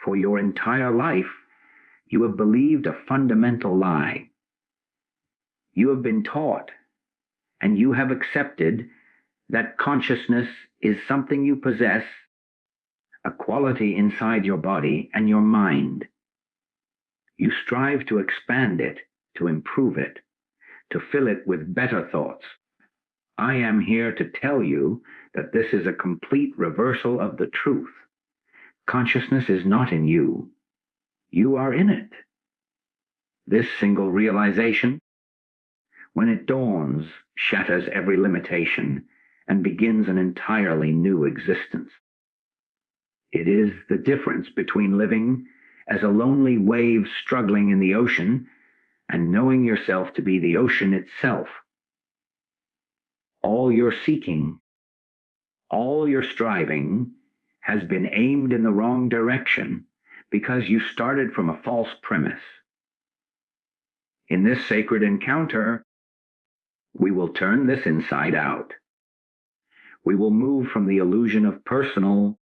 For your entire life, you have believed a fundamental lie. You have been taught, and you have accepted, that consciousness is something you possess, a quality inside your body and your mind. You strive to expand it, to improve it, to fill it with better thoughts. I am here to tell you that this is a complete reversal of the truth. Consciousness is not in you. You are in it. This single realization, when it dawns, shatters every limitation and begins an entirely new existence. It is the difference between living as a lonely wave struggling in the ocean and knowing yourself to be the ocean itself. All your seeking, all your striving has been aimed in the wrong direction because you started from a false premise. In this sacred encounter, we will turn this inside out. We will move from the illusion of personal,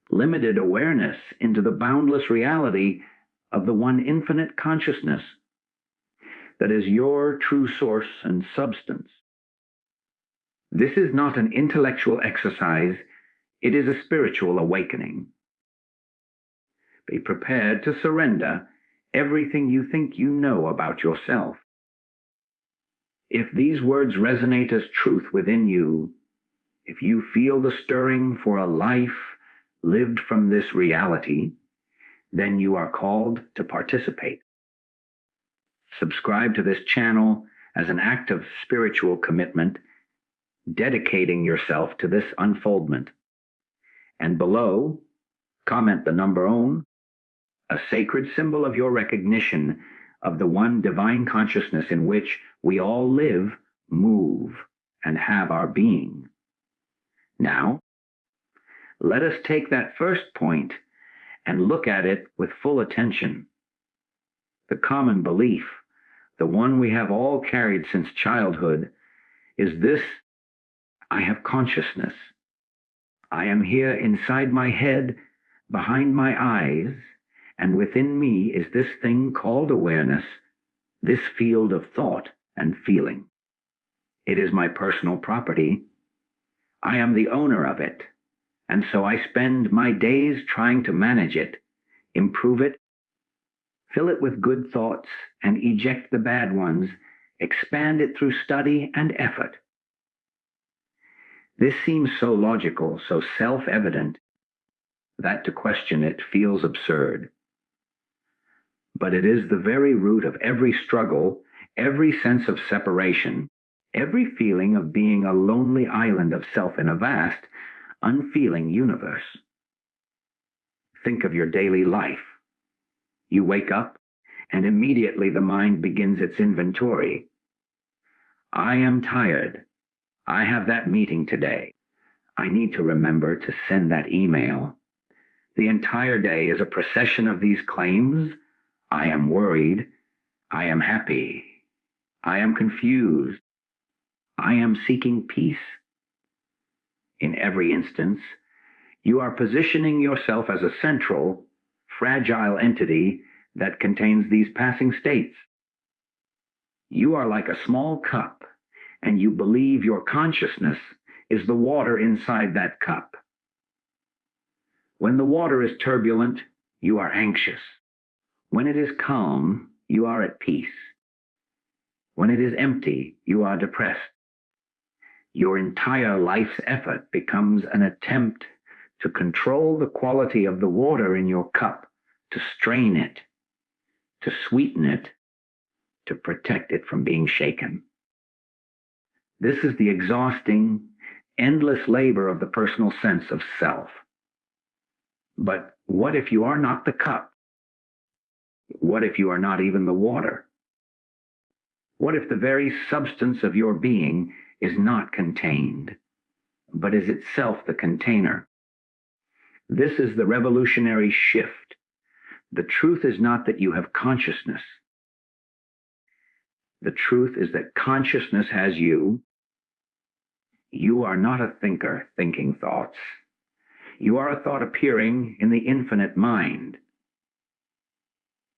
limited awareness into the boundless reality of the one infinite consciousness that is your true source and substance. This is not an intellectual exercise, it is a spiritual awakening. Be prepared to surrender everything you think you know about yourself. If these words resonate as truth within you, if you feel the stirring for a life lived from this reality, then you are called to participate. Subscribe to this channel as an act of spiritual commitment, dedicating yourself to this unfoldment. And below, comment the number OWN, a sacred symbol of your recognition of the one divine consciousness in which we all live, move, and have our being. Now, let us take that first point and look at it with full attention. The common belief, the one we have all carried since childhood, is this: I have consciousness. I am here inside my head, behind my eyes, and within me is this thing called awareness, this field of thought and feeling. It is my personal property. I am the owner of it, and so I spend my days trying to manage it, improve it, fill it with good thoughts, and eject the bad ones, expand it through study and effort. This seems so logical, so self-evident, that to question it feels absurd. But it is the very root of every struggle, every sense of separation, every feeling of being a lonely island of self in a vast, unfeeling universe. Think of your daily life. You wake up, and immediately the mind begins its inventory. I am tired. I have that meeting today. I need to remember to send that email. The entire day is a procession of these claims. I am worried. I am happy. I am confused. I am seeking peace. In every instance, you are positioning yourself as a central, fragile entity that contains these passing states. You are like a small cup, and you believe your consciousness is the water inside that cup. When the water is turbulent, you are anxious. When it is calm, you are at peace. When it is empty, you are depressed. Your entire life's effort becomes an attempt to control the quality of the water in your cup, to strain it, to sweeten it, to protect it from being shaken. This is the exhausting, endless labor of the personal sense of self. But what if you are not the cup? What if you are not even the water? What if the very substance of your being is not contained, but is itself the container? This is the revolutionary shift. The truth is not that you have consciousness. The truth is that consciousness has you. You are not a thinker thinking thoughts. You are a thought appearing in the infinite mind.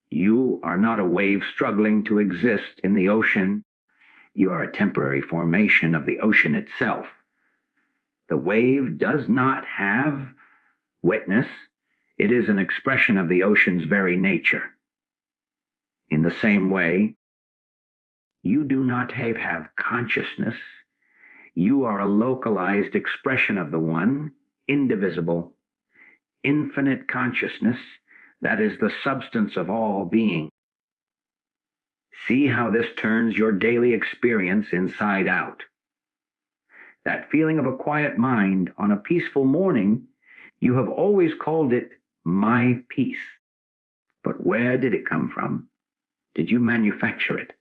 You are not a wave struggling to exist in the ocean. You are a temporary formation of the ocean itself. The wave does not have wetness. It is an expression of the ocean's very nature. In the same way, you do not have consciousness. You are a localized expression of the one, indivisible, infinite consciousness that is the substance of all being. See how this turns your daily experience inside out. That feeling of a quiet mind on a peaceful morning, you have always called it my peace. But where did it come from? Did you manufacture it?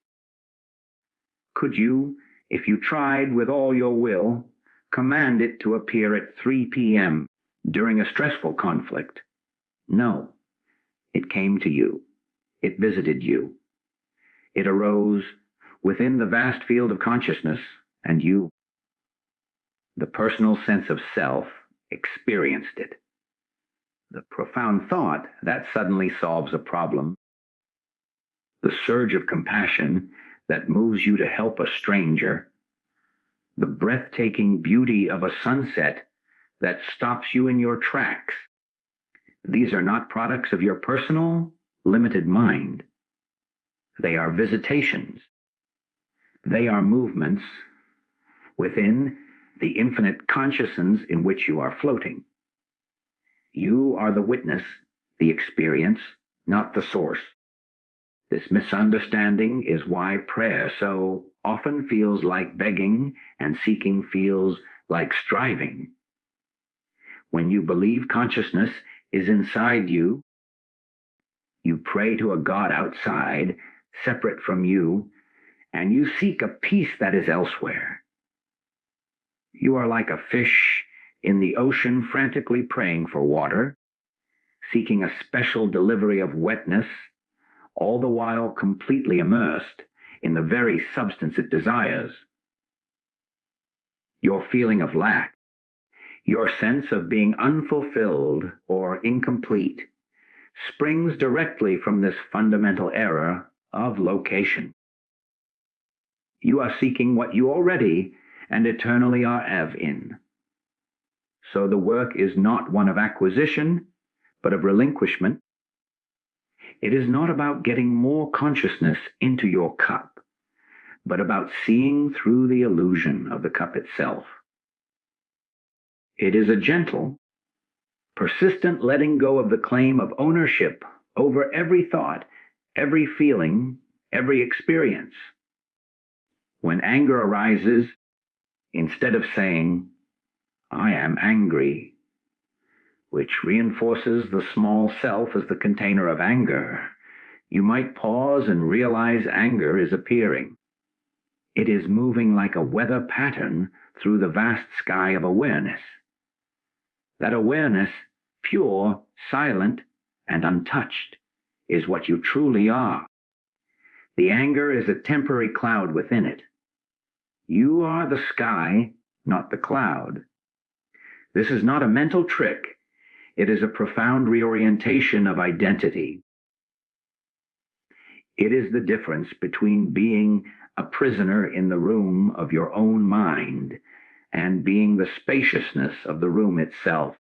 Could you, if you tried with all your will, command it to appear at 3 p.m. during a stressful conflict? No. It came to you. It visited you. It arose within the vast field of consciousness, and you, the personal sense of self, experienced it. The profound thought that suddenly solves a problem. The surge of compassion that moves you to help a stranger. The breathtaking beauty of a sunset that stops you in your tracks. These are not products of your personal, limited mind. They are visitations. They are movements within the infinite consciousness in which you are floating. You are the witness, the experience, not the source. This misunderstanding is why prayer so often feels like begging and seeking feels like striving. When you believe consciousness is inside you, you pray to a God outside, separate from you, and you seek a peace that is elsewhere. You are like a fish in the ocean frantically praying for water, seeking a special delivery of wetness, all the while completely immersed in the very substance it desires. Your feeling of lack, your sense of being unfulfilled or incomplete, springs directly from this fundamental error of location. You are seeking what you already and eternally are in. So the work is not one of acquisition, but of relinquishment. It is not about getting more consciousness into your cup, but about seeing through the illusion of the cup itself. It is a gentle, persistent letting go of the claim of ownership over every thought, every feeling, every experience. When anger arises, instead of saying, "I am angry," which reinforces the small self as the container of anger, you might pause and realize anger is appearing. It is moving like a weather pattern through the vast sky of awareness. That awareness, pure, silent, and untouched, is what you truly are. The anger is a temporary cloud within it. You are the sky, not the cloud. This is not a mental trick. It is a profound reorientation of identity. It is the difference between being a prisoner in the room of your own mind and being the spaciousness of the room itself,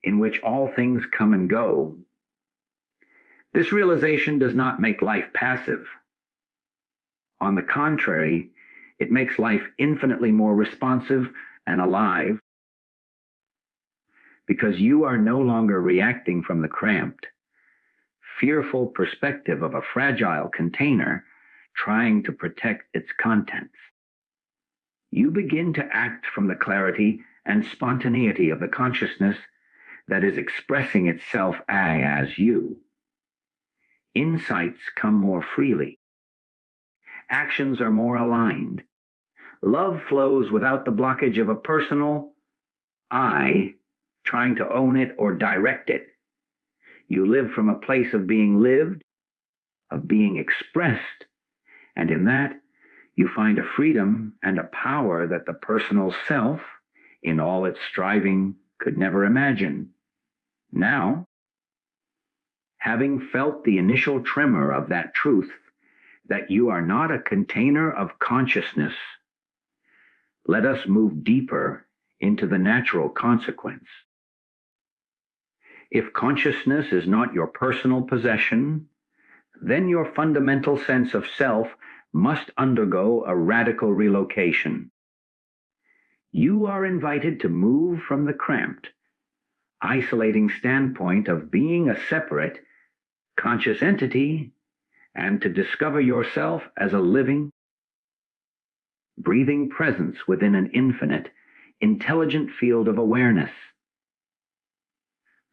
in which all things come and go. This realization does not make life passive. On the contrary, it makes life infinitely more responsive and alive, because you are no longer reacting from the cramped, fearful perspective of a fragile container trying to protect its contents. You begin to act from the clarity and spontaneity of the consciousness that is expressing itself as you. Insights come more freely. Actions are more aligned. Love flows without the blockage of a personal I trying to own it or direct it. You live from a place of being lived, of being expressed, and in that you find a freedom and a power that the personal self, in all its striving, could never imagine. Now, having felt the initial tremor of that truth, that you are not a container of consciousness, let us move deeper into the natural consequence. If consciousness is not your personal possession, then your fundamental sense of self must undergo a radical relocation. You are invited to move from the cramped, isolating standpoint of being a separate, conscious entity and to discover yourself as a living, breathing presence within an infinite, intelligent field of awareness.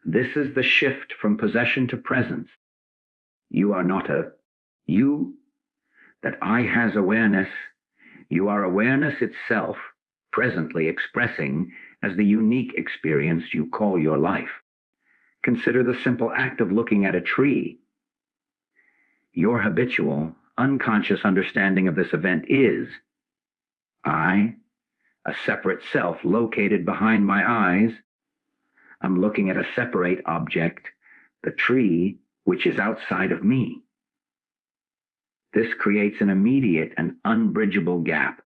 This is the shift from possession to presence. You are not a you, that I has awareness. You are awareness itself, presently expressing as the unique experience you call your life. Consider the simple act of looking at a tree. Your habitual, unconscious understanding of this event is, I, a separate self located behind my eyes, I'm looking at a separate object, the tree, which is outside of me. This creates an immediate and unbridgeable gap.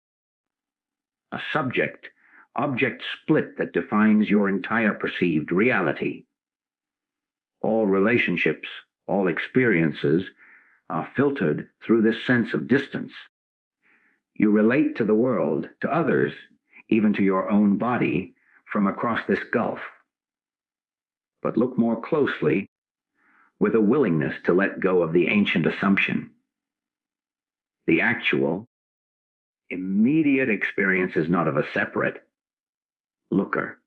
A subject-object split that defines your entire perceived reality. All relationships, all experiences are filtered through this sense of distance. You relate to the world, to others, even to your own body, from across this gulf. But look more closely with a willingness to let go of the ancient assumption. The actual, immediate experience is not of a separate looker.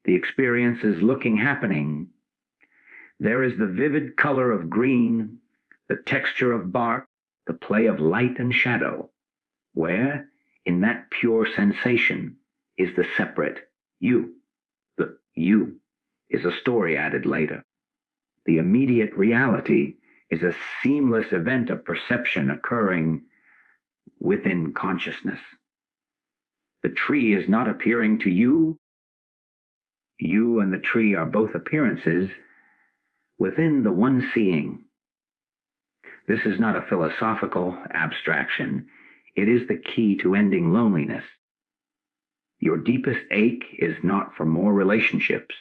The experience is looking happening. There is the vivid color of green, the texture of bark, the play of light and shadow, where, in that pure sensation, is the separate you. The you is a story added later. The immediate reality is a seamless event of perception occurring within consciousness. The tree is not appearing to you. You and the tree are both appearances within the one seeing. This is not a philosophical abstraction. It is the key to ending loneliness. Your deepest ache is not for more relationships,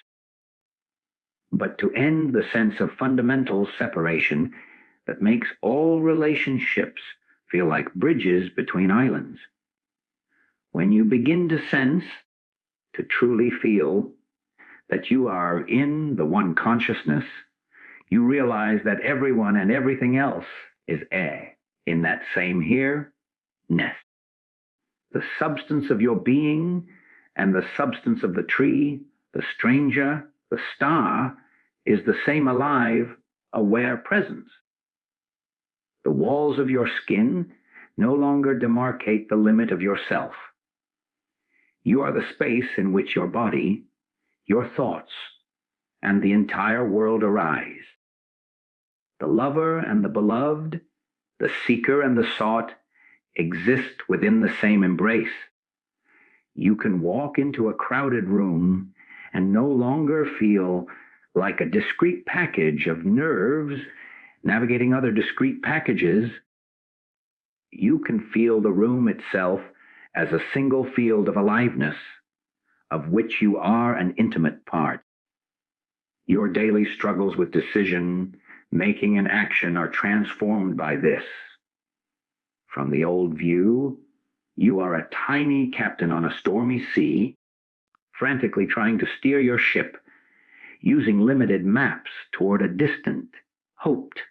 but to end the sense of fundamental separation that makes all relationships feel like bridges between islands. When you begin to sense, to truly feel that you are in the one consciousness, you realize that everyone and everything else is in that same here-ness. The substance of your being and the substance of the tree, the stranger, the star, is the same alive, aware presence. The walls of your skin no longer demarcate the limit of yourself. You are the space in which your body, your thoughts, and the entire world arise. The lover and the beloved, the seeker and the sought, exist within the same embrace. You can walk into a crowded room and no longer feel like a discrete package of nerves navigating other discrete packages. You can feel the room itself as a single field of aliveness, of which you are an intimate part. Your daily struggles with decision, making, and action are transformed by this. From the old view, you are a tiny captain on a stormy sea, frantically trying to steer your ship, using limited maps toward a distant, hoped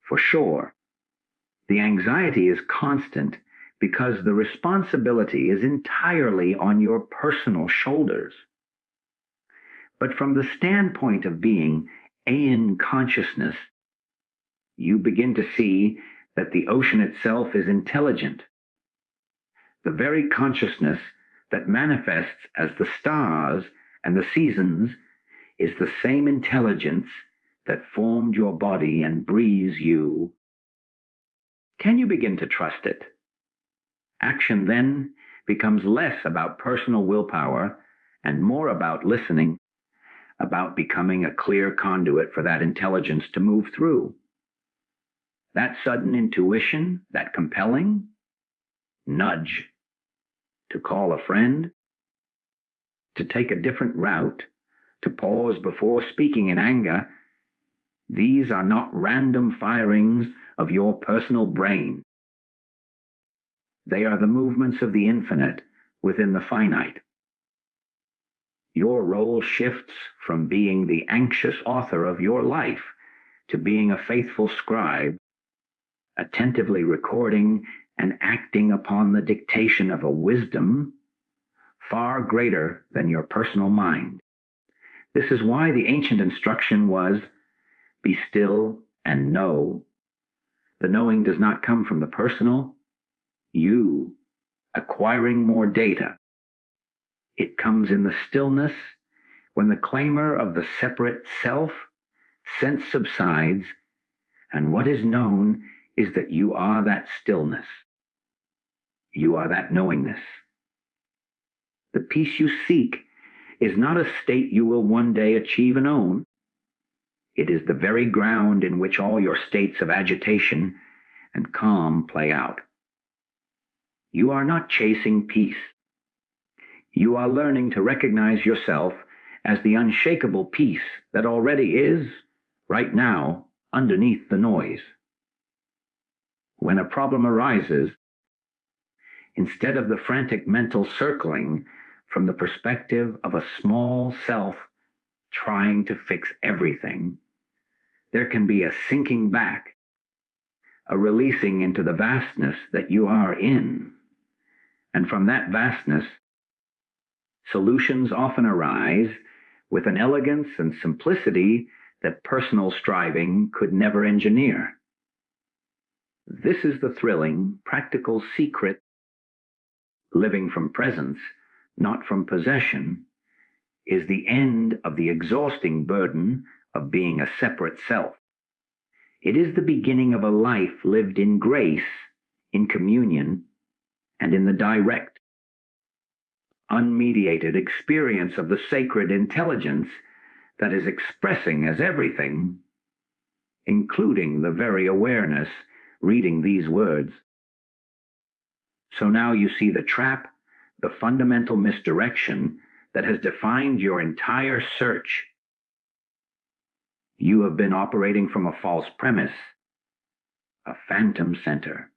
for shore. The anxiety is constant because the responsibility is entirely on your personal shoulders. But from the standpoint of being Aeon consciousness, you begin to see that the ocean itself is intelligent. The very consciousness that manifests as the stars and the seasons is the same intelligence that formed your body and breathes you. Can you begin to trust it? Action then becomes less about personal willpower and more about listening, about becoming a clear conduit for that intelligence to move through. That sudden intuition, that compelling nudge to call a friend, to take a different route, to pause before speaking in anger, these are not random firings of your personal brain. They are the movements of the infinite within the finite. Your role shifts from being the anxious author of your life to being a faithful scribe, attentively recording and acting upon the dictation of a wisdom far greater than your personal mind. This is why the ancient instruction was, be still and know. The knowing does not come from the personal, you acquiring more data. It comes in the stillness when the clamor of the separate self sense subsides, and what is known is that you are that stillness. You are that knowingness. The peace you seek is not a state you will one day achieve and own. It is the very ground in which all your states of agitation and calm play out. You are not chasing peace. You are learning to recognize yourself as the unshakable peace that already is, right now, underneath the noise. When a problem arises, instead of the frantic mental circling from the perspective of a small self trying to fix everything, there can be a sinking back, a releasing into the vastness that you are in. And from that vastness, solutions often arise with an elegance and simplicity that personal striving could never engineer. This is the thrilling, practical secret. Living from presence, not from possession, is the end of the exhausting burden of being a separate self. It is the beginning of a life lived in grace, in communion, and in the direct, unmediated experience of the sacred intelligence that is expressing as everything, including the very awareness reading these words. So now you see the trap, the fundamental misdirection that has defined your entire search. You have been operating from a false premise, a phantom center.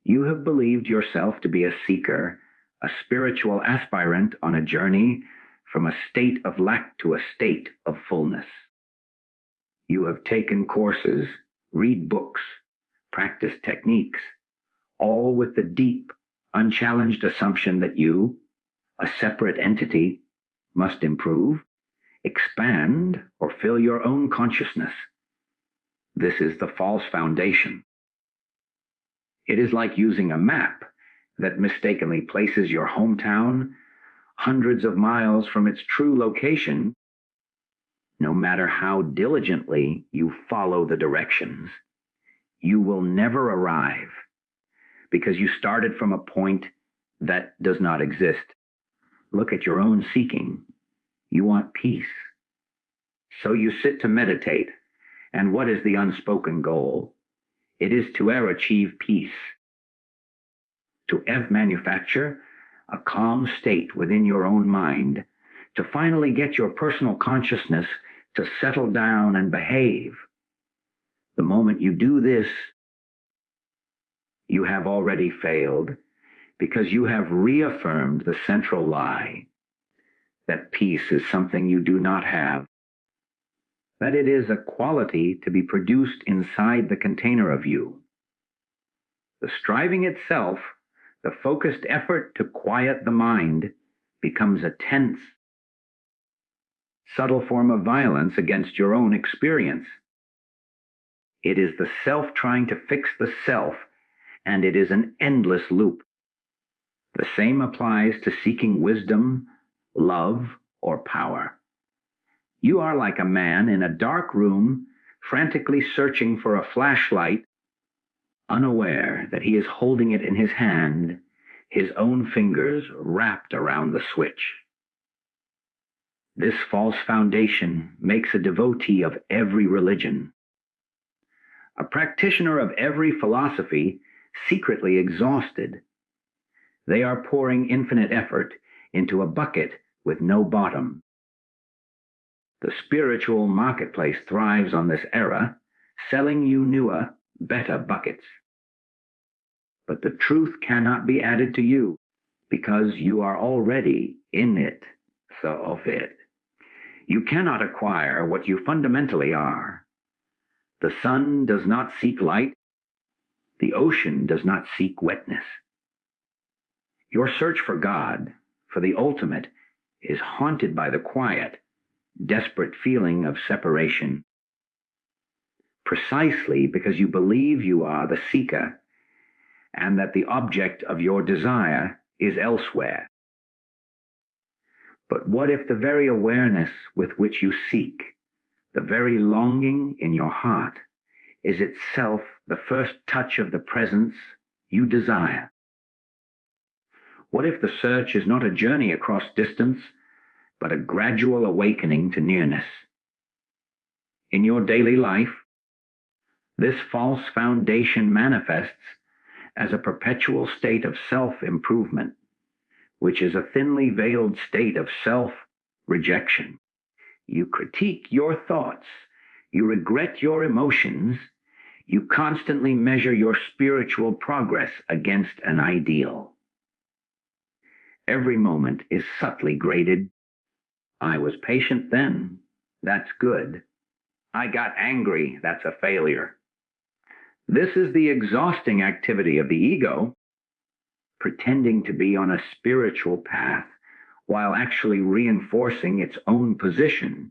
You have believed yourself to be a seeker, a spiritual aspirant on a journey from a state of lack to a state of fullness. You have taken courses, read books, practice techniques, all with the deep, unchallenged assumption that you, a separate entity, must improve, expand, or fill your own consciousness. This is the false foundation. It is like using a map that mistakenly places your hometown hundreds of miles from its true location. No matter how diligently you follow the directions, you will never arrive because you started from a point that does not exist. Look at your own seeking. You want peace. So you sit to meditate. And what is the unspoken goal? It is to achieve peace. To manufacture a calm state within your own mind. To finally get your personal consciousness to settle down and behave. The moment you do this, you have already failed because you have reaffirmed the central lie that peace is something you do not have, that it is a quality to be produced inside the container of you. The striving itself, the focused effort to quiet the mind, becomes a tense, subtle form of violence against your own experience. It is the self trying to fix the self, and it is an endless loop. The same applies to seeking wisdom, love, or power. You are like a man in a dark room, frantically searching for a flashlight, unaware that he is holding it in his hand, his own fingers wrapped around the switch. This false foundation makes a devotee of every religion, a practitioner of every philosophy, secretly exhausted. They are pouring infinite effort into a bucket with no bottom. The spiritual marketplace thrives on this era, selling you newer, better buckets. But the truth cannot be added to you, because you are already in it, so of it. You cannot acquire what you fundamentally are. The sun does not seek light. The ocean does not seek wetness. Your search for God, for the ultimate, is haunted by the quiet, desperate feeling of separation. Precisely because you believe you are the seeker and that the object of your desire is elsewhere. But what if the very awareness with which you seek, the very longing in your heart, is itself the first touch of the presence you desire? What if the search is not a journey across distance, but a gradual awakening to nearness? In your daily life, this false foundation manifests as a perpetual state of self-improvement, which is a thinly veiled state of self-rejection. You critique your thoughts, you regret your emotions, you constantly measure your spiritual progress against an ideal. Every moment is subtly graded. I was patient then, that's good. I got angry, that's a failure. This is the exhausting activity of the ego, pretending to be on a spiritual path while actually reinforcing its own position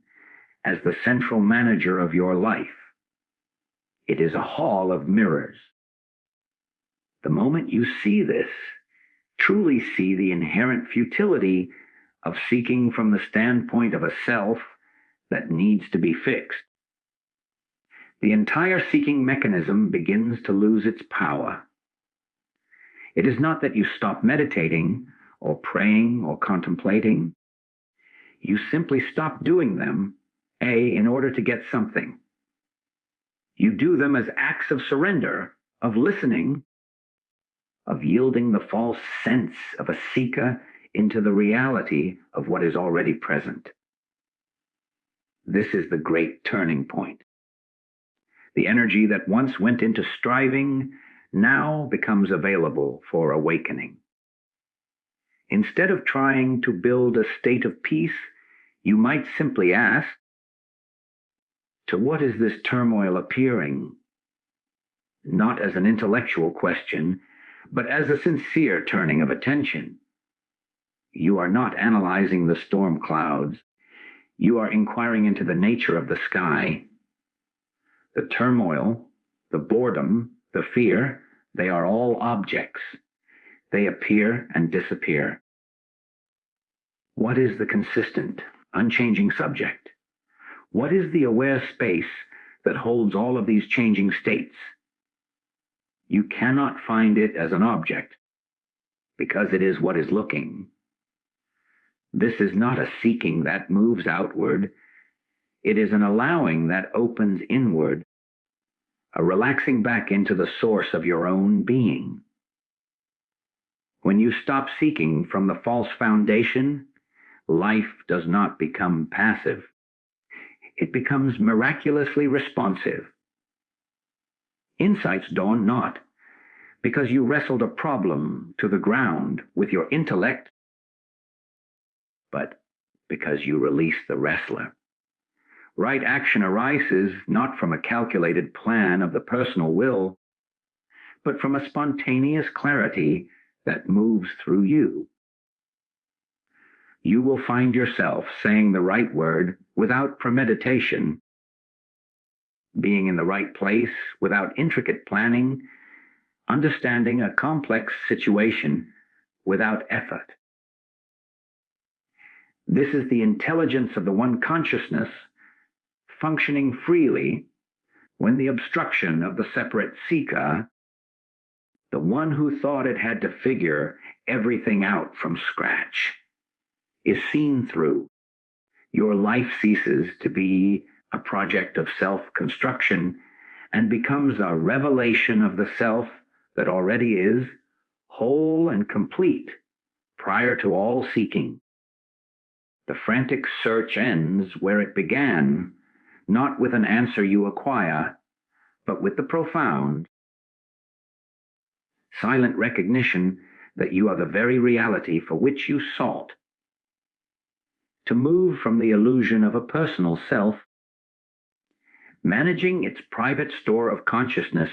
as the central manager of your life. It is a hall of mirrors. The moment you see this, truly see the inherent futility of seeking from the standpoint of a self that needs to be fixed, the entire seeking mechanism begins to lose its power. It is not that you stop meditating or praying or contemplating. You simply stop doing them, in order to get something. You do them as acts of surrender, of listening, of yielding the false sense of a seeker into the reality of what is already present. This is the great turning point. The energy that once went into striving now becomes available for awakening. Instead of trying to build a state of peace, you might simply ask, to what is this turmoil appearing? Not as an intellectual question, but as a sincere turning of attention. You are not analyzing the storm clouds. You are inquiring into the nature of the sky. The turmoil, the boredom, the fear, they are all objects. They appear and disappear. What is the consistent, unchanging subject? What is the aware space that holds all of these changing states? You cannot find it as an object, because it is what is looking. This is not a seeking that moves outward. It is an allowing that opens inward, a relaxing back into the source of your own being. When you stop seeking from the false foundation, life does not become passive. It becomes miraculously responsive. Insights dawn not because you wrestled a problem to the ground with your intellect, but because you release the wrestler. Right action arises not from a calculated plan of the personal will, but from a spontaneous clarity that moves through you. You will find yourself saying the right word without premeditation, being in the right place without intricate planning, understanding a complex situation without effort. This is the intelligence of the one consciousness functioning freely when the obstruction of the separate seeker, the one who thought it had to figure everything out from scratch, is seen through, Your life ceases to be a project of self-construction and becomes a revelation of the self that already is whole and complete prior to all seeking. The frantic search ends where it began, not with an answer you acquire, but with the profound, silent recognition that you are the very reality for which you sought. To move from the illusion of a personal self, managing its private store of consciousness,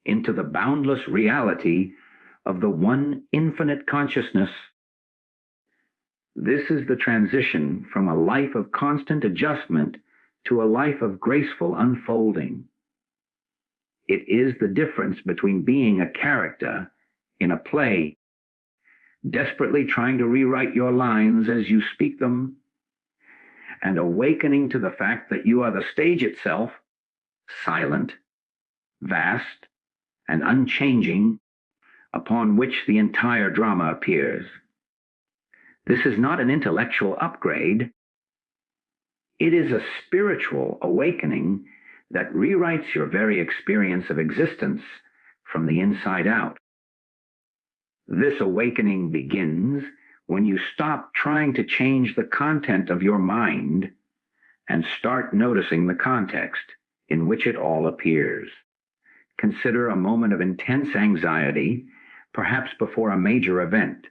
into the boundless reality of the one infinite consciousness. This is the transition from a life of constant adjustment to a life of graceful unfolding. It is the difference between being a character in a play, desperately trying to rewrite your lines as you speak them, and awakening to the fact that you are the stage itself, silent, vast, and unchanging, upon which the entire drama appears. This is not an intellectual upgrade. It is a spiritual awakening that rewrites your very experience of existence from the inside out. This awakening begins when you stop trying to change the content of your mind and start noticing the context in which it all appears. Consider a moment of intense anxiety, perhaps before a major event.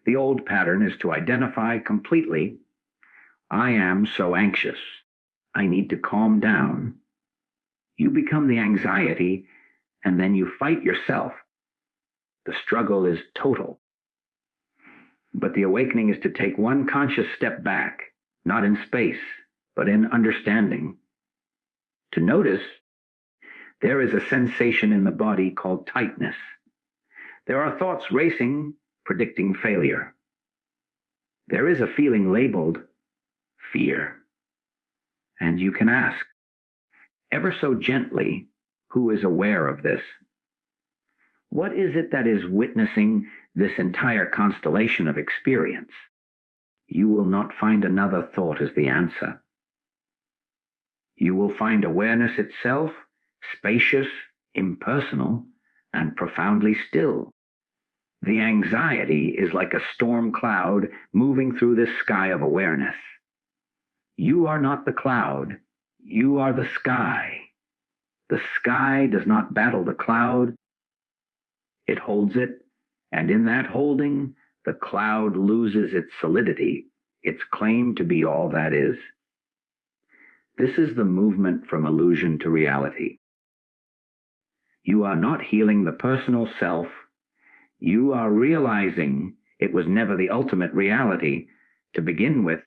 The old pattern is to identify completely, I am so anxious. I need to calm down. You become the anxiety, and then you fight yourself. The struggle is total. But the awakening is to take one conscious step back, not in space, but in understanding. To notice, there is a sensation in the body called tightness. There are thoughts racing, predicting failure. There is a feeling labeled fear. And you can ask, ever so gently, who is aware of this? What is it that is witnessing this entire constellation of experience? You will not find another thought as the answer. You will find awareness itself, spacious, impersonal, and profoundly still. The anxiety is like a storm cloud moving through this sky of awareness. You are not the cloud. You are the sky. The sky does not battle the cloud. It holds it, and in that holding, the cloud loses its solidity, its claim to be all that is. This is the movement from illusion to reality. You are not healing the personal self. You are realizing it was never the ultimate reality to begin with.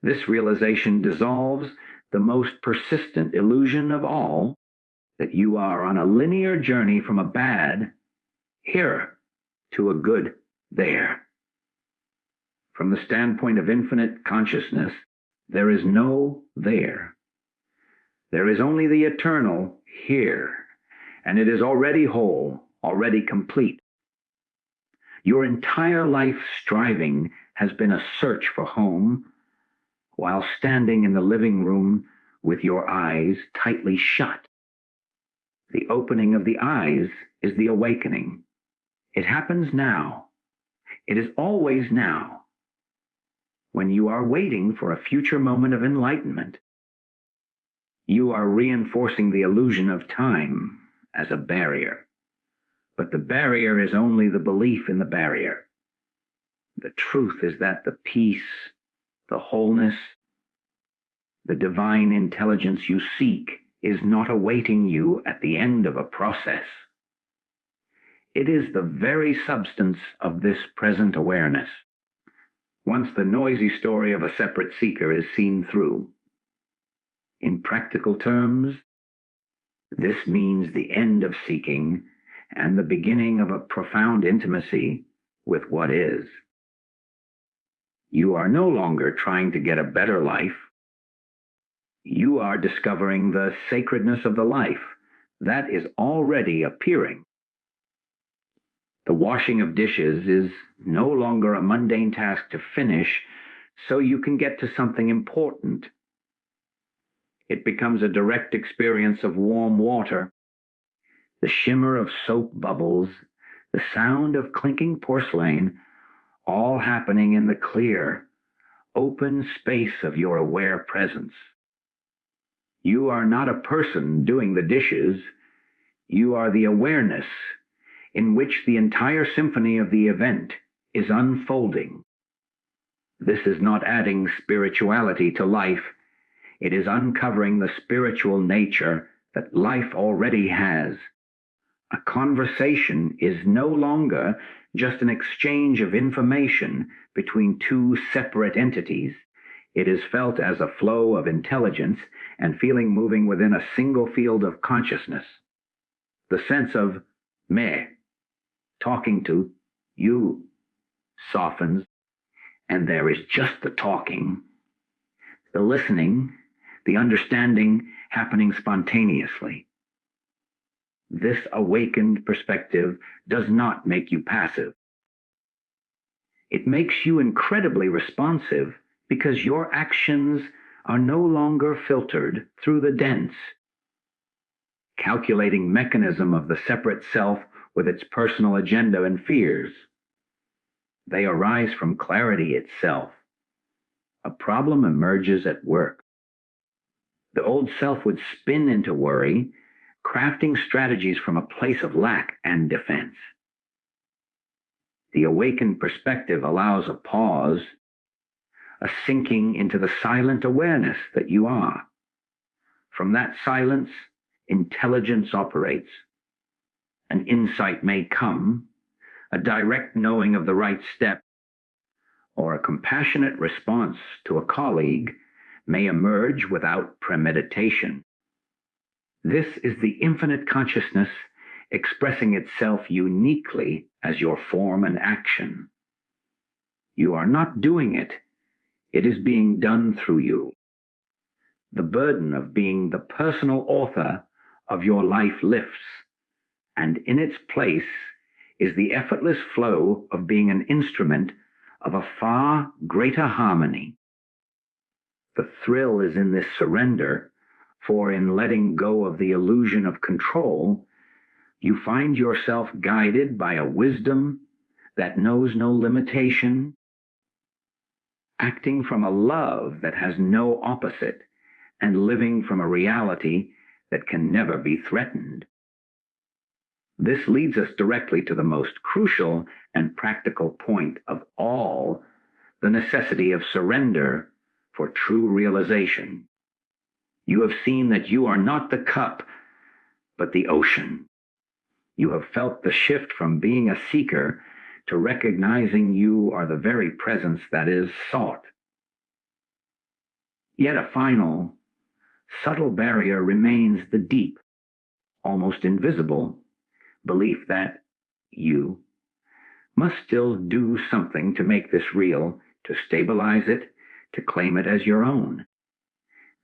This realization dissolves the most persistent illusion of all, that you are on a linear journey from a bad here to a good there. From the standpoint of infinite consciousness, there is no there. There is only the eternal here, and it is already whole, already complete. Your entire life striving has been a search for home, while standing in the living room with your eyes tightly shut. The opening of the eyes is the awakening. It happens now. It is always now, when you are waiting for a future moment of enlightenment. You are reinforcing the illusion of time as a barrier. But the barrier is only the belief in the barrier. The truth is that the peace, the wholeness, the divine intelligence you seek is not awaiting you at the end of a process. It is the very substance of this present awareness. Once the noisy story of a separate seeker is seen through. In practical terms, this means the end of seeking and the beginning of a profound intimacy with what is. You are no longer trying to get a better life. You are discovering the sacredness of the life that is already appearing. The washing of dishes is no longer a mundane task to finish, so you can get to something important. It becomes a direct experience of warm water, the shimmer of soap bubbles, the sound of clinking porcelain, all happening in the clear, open space of your aware presence. You are not a person doing the dishes. You are the awareness in which the entire symphony of the event is unfolding. This is not adding spirituality to life. It is uncovering the spiritual nature that life already has. A conversation is no longer just an exchange of information between two separate entities. It is felt as a flow of intelligence and feeling moving within a single field of consciousness. The sense of me, talking to you, softens, and there is just the talking, the listening, the understanding happening spontaneously. This awakened perspective does not make you passive. It makes you incredibly responsive because your actions are no longer filtered through the dense, calculating mechanism of the separate self with its personal agenda and fears. They arise from clarity itself. A problem emerges at work. The old self would spin into worry, crafting strategies from a place of lack and defense. The awakened perspective allows a pause, a sinking into the silent awareness that you are. From that silence, intelligence operates. An insight may come, a direct knowing of the right step, or a compassionate response to a colleague may emerge without premeditation. This is the infinite consciousness expressing itself uniquely as your form and action. You are not doing it. It is being done through you. The burden of being the personal author of your life lifts, and in its place is the effortless flow of being an instrument of a far greater harmony. The thrill is in this surrender, for in letting go of the illusion of control, you find yourself guided by a wisdom that knows no limitation, acting from a love that has no opposite, and living from a reality that can never be threatened. This leads us directly to the most crucial and practical point of all, the necessity of surrender for true realization. You have seen that you are not the cup, but the ocean. You have felt the shift from being a seeker to recognizing you are the very presence that is sought. Yet a final, subtle barrier remains the deep, almost invisible, belief that you must still do something to make this real, to stabilize it, to claim it as your own.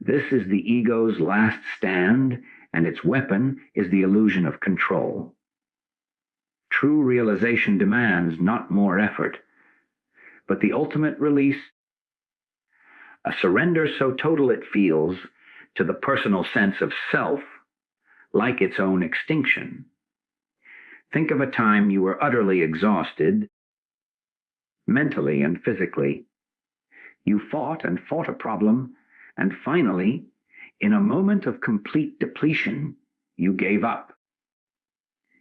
This is the ego's last stand, and its weapon is the illusion of control. True realization demands not more effort, but the ultimate release, a surrender so total it feels to the personal sense of self like its own extinction. Think of a time you were utterly exhausted, mentally and physically. You fought and fought a problem, and finally, in a moment of complete depletion, you gave up.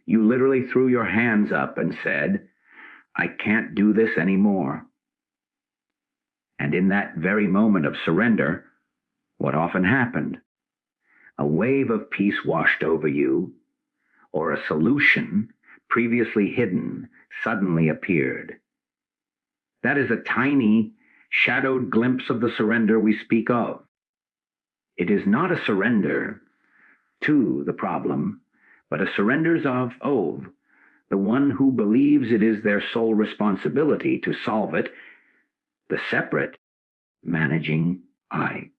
You literally threw your hands up and said, "I can't do this anymore." And in that very moment of surrender, what often happened? A wave of peace washed over you, or a solution previously hidden suddenly appeared. That is a tiny, shadowed glimpse of the surrender we speak of. It is not a surrender to the problem, but a surrender of the one who believes it is their sole responsibility to solve it, the separate, managing I.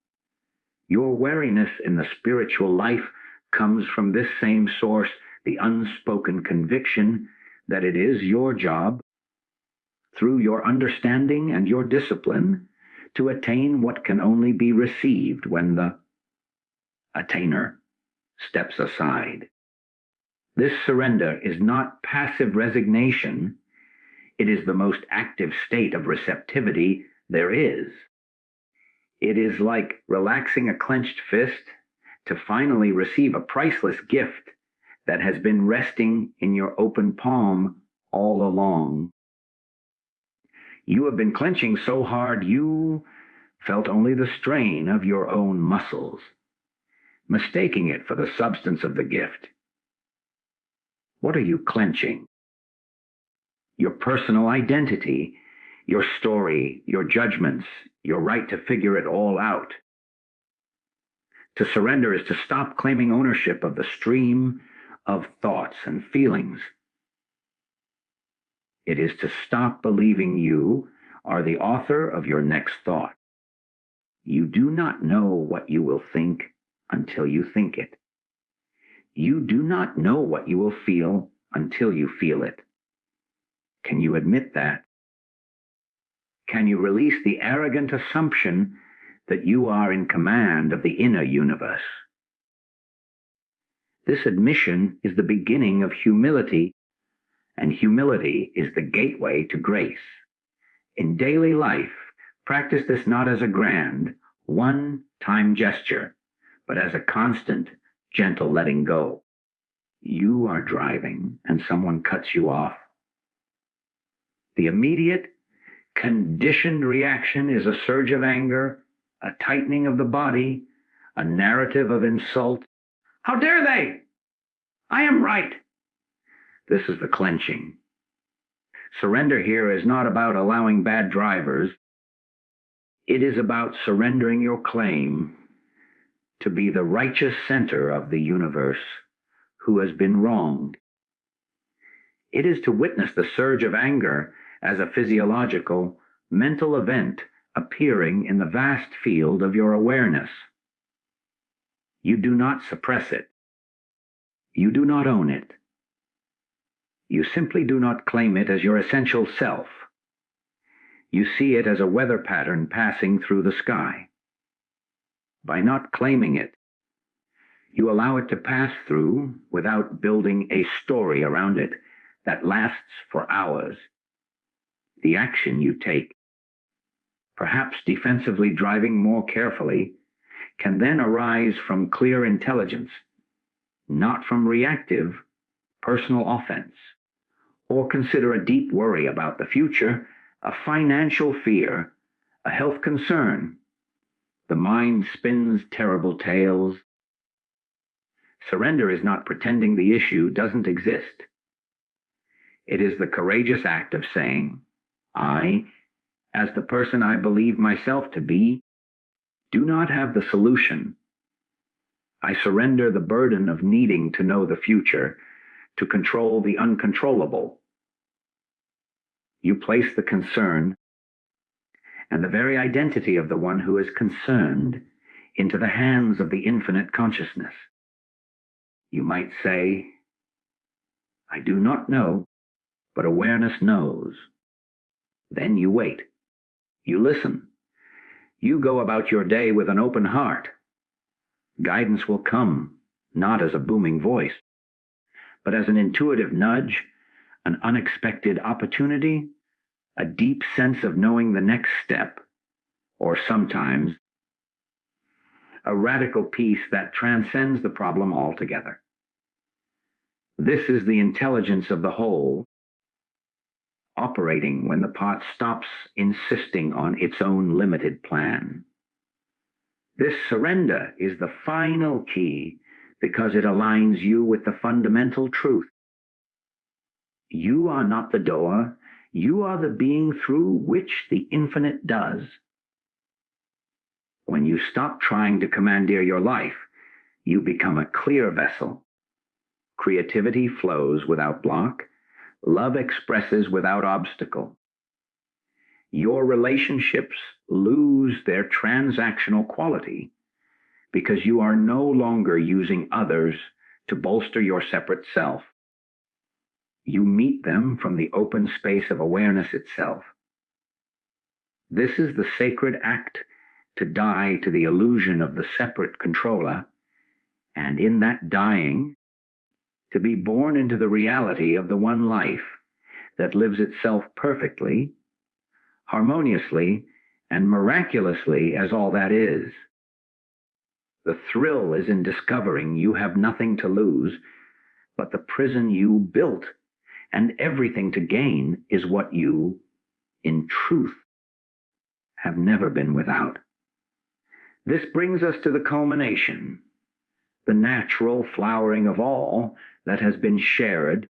Your wariness in the spiritual life comes from this same source, the unspoken conviction that it is your job, through your understanding and your discipline, to attain what can only be received when the attainer steps aside. This surrender is not passive resignation. It is the most active state of receptivity there is. It is like relaxing a clenched fist to finally receive a priceless gift that has been resting in your open palm all along. You have been clenching so hard you felt only the strain of your own muscles, mistaking it for the substance of the gift. What are you clenching? Your personal identity, your story, your judgments, your right to figure it all out. To surrender is to stop claiming ownership of the stream of thoughts and feelings. It is to stop believing you are the author of your next thought. You do not know what you will think until you think it. You do not know what you will feel until you feel it. Can you admit that? Can you release the arrogant assumption that you are in command of the inner universe? This admission is the beginning of humility, and humility is the gateway to grace. In daily life, practice this not as a grand, one-time gesture, but as a constant, gentle letting go. You are driving and someone cuts you off. The immediate, conditioned reaction is a surge of anger, a tightening of the body, a narrative of insult. How dare they? I am right. This is the clenching. Surrender here is not about allowing bad drivers. It is about surrendering your claim to be the righteous center of the universe who has been wronged. It is to witness the surge of anger as a physiological, mental event appearing in the vast field of your awareness. You do not suppress it. You do not own it. You simply do not claim it as your essential self. You see it as a weather pattern passing through the sky. By not claiming it, you allow it to pass through without building a story around it that lasts for hours. The action you take, perhaps defensively driving more carefully, can then arise from clear intelligence, not from reactive personal offense, or consider a deep worry about the future, a financial fear, a health concern. The mind spins terrible tales. Surrender is not pretending the issue doesn't exist. It is the courageous act of saying, I, as the person I believe myself to be, do not have the solution. I surrender the burden of needing to know the future, to control the uncontrollable. You place the concern and the very identity of the one who is concerned into the hands of the infinite consciousness. You might say, I do not know, but awareness knows. Then you wait. You listen. You go about your day with an open heart. Guidance will come, not as a booming voice, but as an intuitive nudge, an unexpected opportunity, a deep sense of knowing the next step, or sometimes a radical peace that transcends the problem altogether. This is the intelligence of the whole, operating when the pot stops insisting on its own limited plan. This surrender is the final key because it aligns you with the fundamental truth. You are not the door. You are the being through which the infinite does. When you stop trying to commandeer your life, you become a clear vessel. Creativity flows without block. Love expresses without obstacle. Your relationships lose their transactional quality because you are no longer using others to bolster your separate self. You meet them from the open space of awareness itself. This is the sacred act to die to the illusion of the separate controller, and in that dying, to be born into the reality of the one life that lives itself perfectly, harmoniously, and miraculously as all that is. The thrill is in discovering you have nothing to lose but the prison you built, and everything to gain is what you, in truth, have never been without. This brings us to the culmination, the natural flowering of all that has been shared,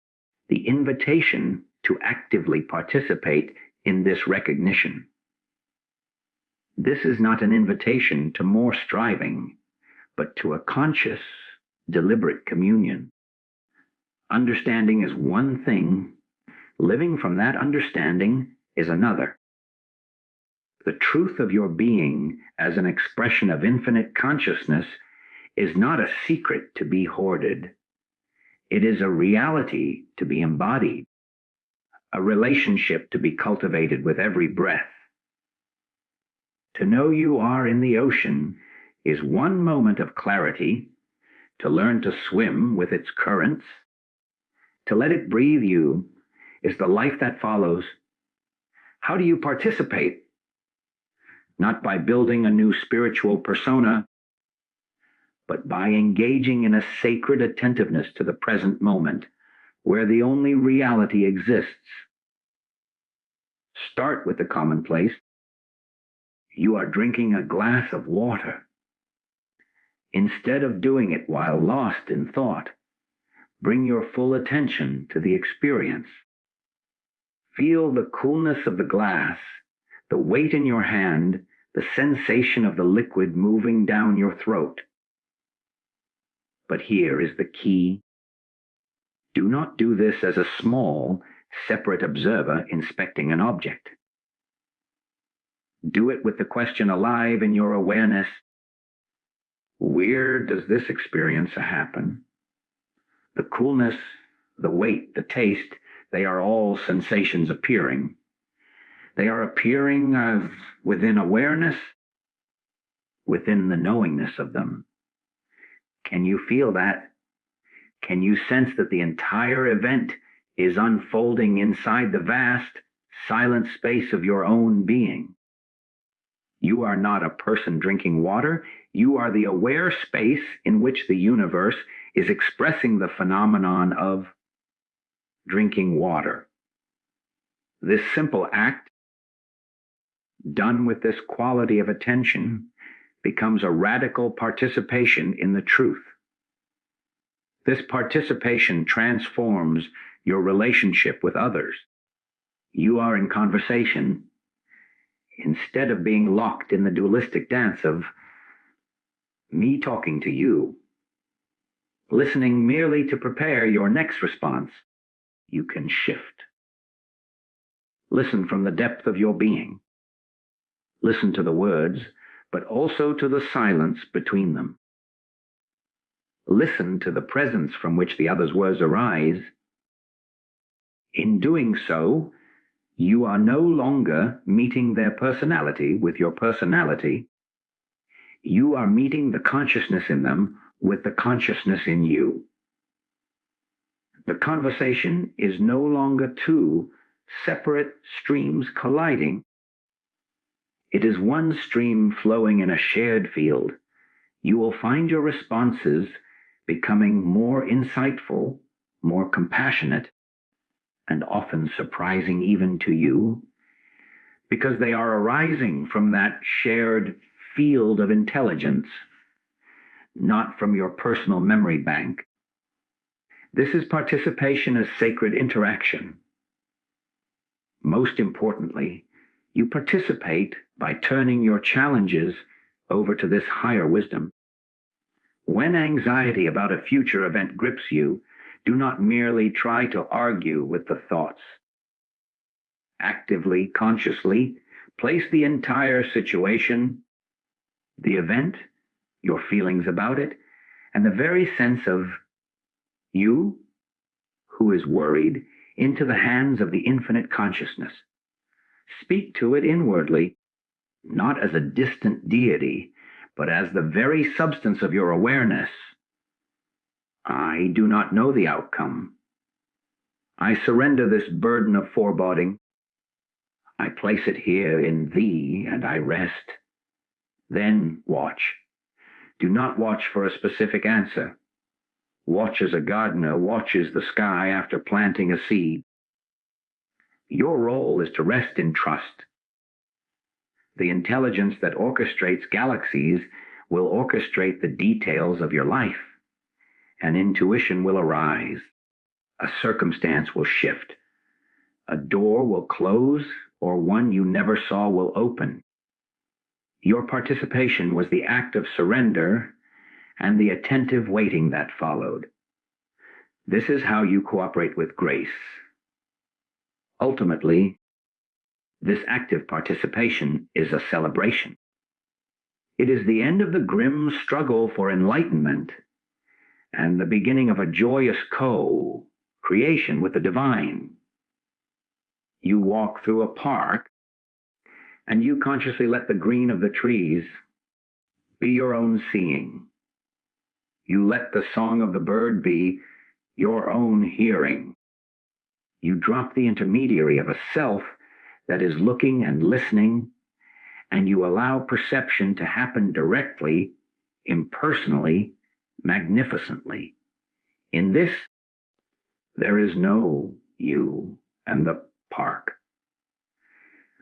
the invitation to actively participate in this recognition. This is not an invitation to more striving, but to a conscious, deliberate communion. Understanding is one thing, living from that understanding is another. The truth of your being as an expression of infinite consciousness is not a secret to be hoarded. It is a reality to be embodied, a relationship to be cultivated with every breath. To know you are in the ocean is one moment of clarity, to learn to swim with its currents. To let it breathe you is the life that follows. How do you participate? Not by building a new spiritual persona, but by engaging in a sacred attentiveness to the present moment, where the only reality exists. Start with the commonplace. You are drinking a glass of water. Instead of doing it while lost in thought, bring your full attention to the experience. Feel the coolness of the glass, the weight in your hand, the sensation of the liquid moving down your throat. But here is the key. Do not do this as a small, separate observer inspecting an object. Do it with the question alive in your awareness. Where does this experience happen? The coolness, the weight, the taste, they are all sensations appearing. They are appearing within awareness, within the knowingness of them. Can you feel that? Can you sense that the entire event is unfolding inside the vast, silent space of your own being? You are not a person drinking water. You are the aware space in which the universe is expressing the phenomenon of drinking water. This simple act, done with this quality of attention, becomes a radical participation in the truth. This participation transforms your relationship with others. You are in conversation instead of being locked in the dualistic dance of me talking to you, listening merely to prepare your next response. You can shift. Listen from the depth of your being. Listen to the words, but also to the silence between them. Listen to the presence from which the other's words arise. In doing so, you are no longer meeting their personality with your personality. You are meeting the consciousness in them with the consciousness in you. The conversation is no longer two separate streams colliding. It is one stream flowing in a shared field. You will find your responses becoming more insightful, more compassionate, and often surprising even to you, because they are arising from that shared field of intelligence, not from your personal memory bank. This is participation as sacred interaction. Most importantly, you participate by turning your challenges over to this higher wisdom. When anxiety about a future event grips you, do not merely try to argue with the thoughts. Actively, consciously, place the entire situation, the event, your feelings about it, and the very sense of you, who is worried, into the hands of the infinite consciousness. Speak to it inwardly, not as a distant deity, but as the very substance of your awareness. I do not know the outcome. I surrender this burden of foreboding. I place it here in thee, and I rest. Then watch. Do not watch for a specific answer. Watch as a gardener watches the sky after planting a seed. Your role is to rest in trust. The intelligence that orchestrates galaxies will orchestrate the details of your life. An intuition will arise. A circumstance will shift. A door will close, or one you never saw will open. Your participation was the act of surrender and the attentive waiting that followed. This is how you cooperate with grace. Ultimately, this active participation is a celebration. It is the end of the grim struggle for enlightenment and the beginning of a joyous co-creation with the divine. You walk through a park, and you consciously let the green of the trees be your own seeing. You let the song of the bird be your own hearing. You drop the intermediary of a self that is looking and listening, and you allow perception to happen directly, impersonally, magnificently. In this, there is no you and the park.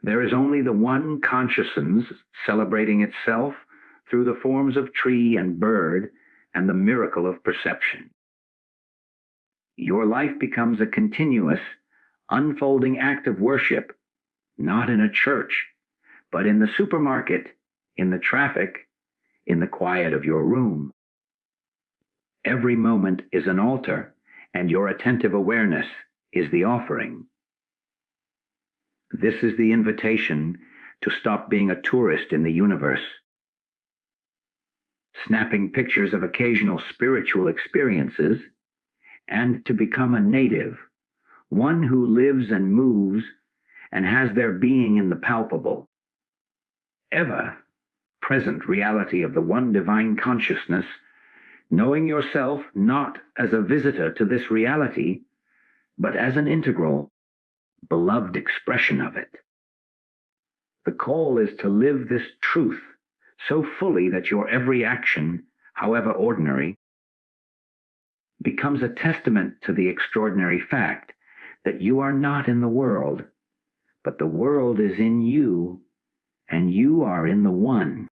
There is only the one consciousness celebrating itself through the forms of tree and bird and the miracle of perception. Your life becomes a continuous, unfolding act of worship, not in a church, but in the supermarket, in the traffic, in the quiet of your room. Every moment is an altar, and your attentive awareness is the offering. This is the invitation to stop being a tourist in the universe, snapping pictures of occasional spiritual experiences, and to become a native, one who lives and moves and has their being in the palpable, ever-present reality of the one divine consciousness, knowing yourself not as a visitor to this reality, but as an integral, beloved expression of it. The call is to live this truth so fully that your every action, however ordinary, becomes a testament to the extraordinary fact that you are not in the world, but the world is in you, and you are in the one.